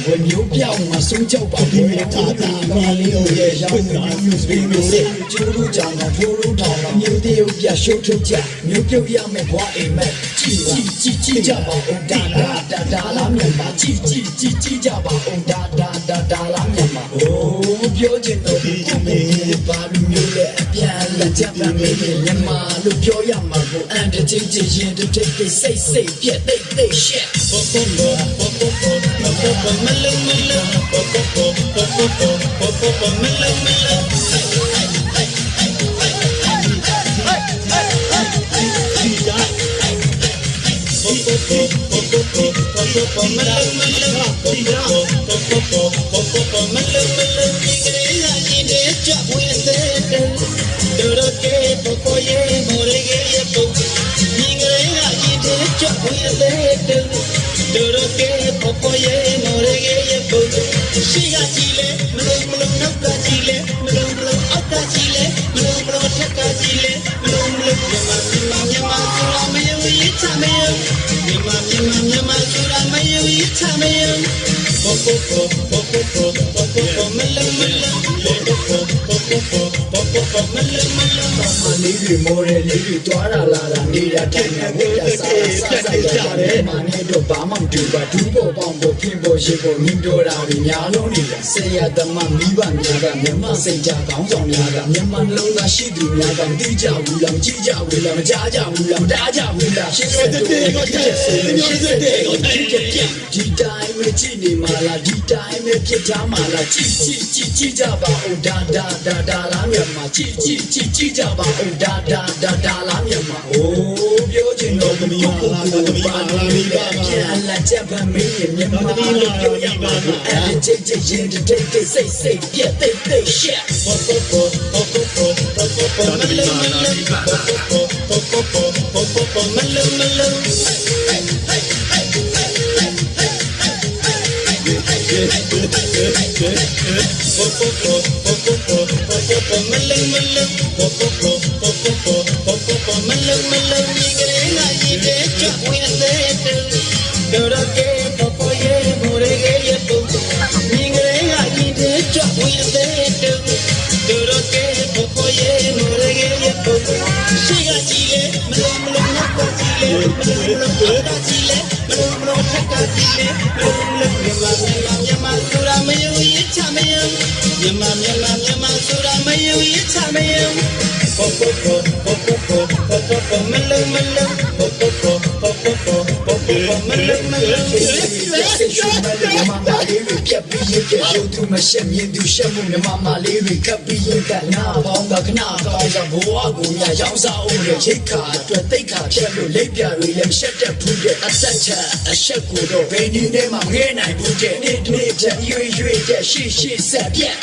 ဘယ်မျိုးပြောင်းမှာဆုံးကြောက်ပါဘူးတာတာမလေးရဲ့ရောင်းတာမျိုးစပင်းမျိုးလေးကျိုးတို့ကြောင့်တော့ထိုးတို့ထောင်တော့မျိုးတရုပ်ပြရှုပ်ထုတ်ကြမျိုးပြုတ်ရမယ်ဘွားအိမ်မက်ကြည်ကြပါဦးဒါလားမြန်မာကြည်ကြပါဦးဒါလားမြန်မာအိုးပြောချင်တော့ဒီမေဘာလူမျိုးလဲအပြန်လက်ချက်ပါမေမြန်မာလို့ပြောရမှာကိုအန်တချင်းရင်တတိတ်စိတ်ပြက်တိတ်ရှက်မလုံးမလုံးရှိကကြည့်လဲမလုံးနောက်ကကြည့်လဲမလုံးအောက်ကကြည့်လဲမလုံးထက်ကကြည့်လဲမလုံးမြန်မာဆိုတာမယုံရစ်ချမယုံမြန်မာဆိုတာမယုံရစ်ချမယုံမလုံးမလေးတွေမော်ရယ်လေးတွေတွားလာနေတာတိုင်နေဝိတာစားကြတယ်မနေတော့ဘာမှမတူပါဒူးပေါ်ပေါင်းပေါ်ပြင်ပေါ်ရှိပေါ်မြင်တော့တာများလုံးနေတာဆရာသမားမိဘများကမြန်မာစိတ်ကြကောင်းဆောင်များကမြန်မာလုံးသားရှိသူများကမသိကြဘူးလားမကြည့်ကြဘူးလားမကြားကြဘူးလားမတားကြဘူးလားရှင်းတဲ့ကိုကြည့်စေဒီတိုင်းပဲကြည့်နေမှာလားဒီတိုင်းပဲဖြစ်ထားမှာလားကြည့်ကြပါဦးဒါလားမြန်မာကြည့်ကြပါဦးဒါလားမြန်မာအိုးပြောချင်တော့မပြောပါဘူးပြန်လာချက်ပါမင်းမြန်မာလို့ပြောရမှာအဲ့ဒီကြည့်ရင်တိတ်စိတ်ပြက်တိတ်ရှက်မရှက်မြင်သူရှက်မှုမြမလေးတွေကပ်ပြီးရင်ကနာပေါင်းကခဏကောင်းစားဘဝကိုညရောင်းစားအောင်ရဲ့ချိတ်ခါအတွက်တိတ်ခါဖြတ်လို့လက်ပြတွေလည်းရှက်တတ်ဘူးတဲ့အဆက်ချက်အဆက်ကိုတော့ဘယ်နည်းနဲ့မှမငဲနိုင်ဘူးတဲ့နေ့ချက်ရွေတဲ့ရှေ့ဆက်ပြက်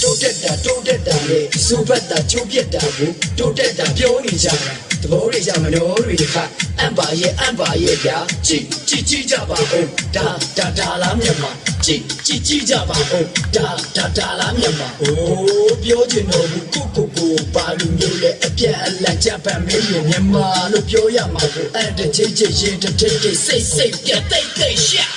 တိုးတက်တာလေစူပတ်တာချိုးပြက်တာကိုတိုးတက်တာပြောနေကြတာသဘောတွေကြမလို့တွေတစ်ခါအံပါရဲ့ဗျာကြည့်ကြပါဦးဒါလားမြန်မာကြည့်ကြပါဦးဒါလားမြန်မာအိုးပြောချင်တော့ဘူးကိုပါလူမျိုးလေအပြက်အလက်ကြပန်မင်းမြန်မာလို့ပြောရမှာကိုအဲ့တချင်းရင်တထိတ်စိတ်ပြတ်တိတ်ရှက်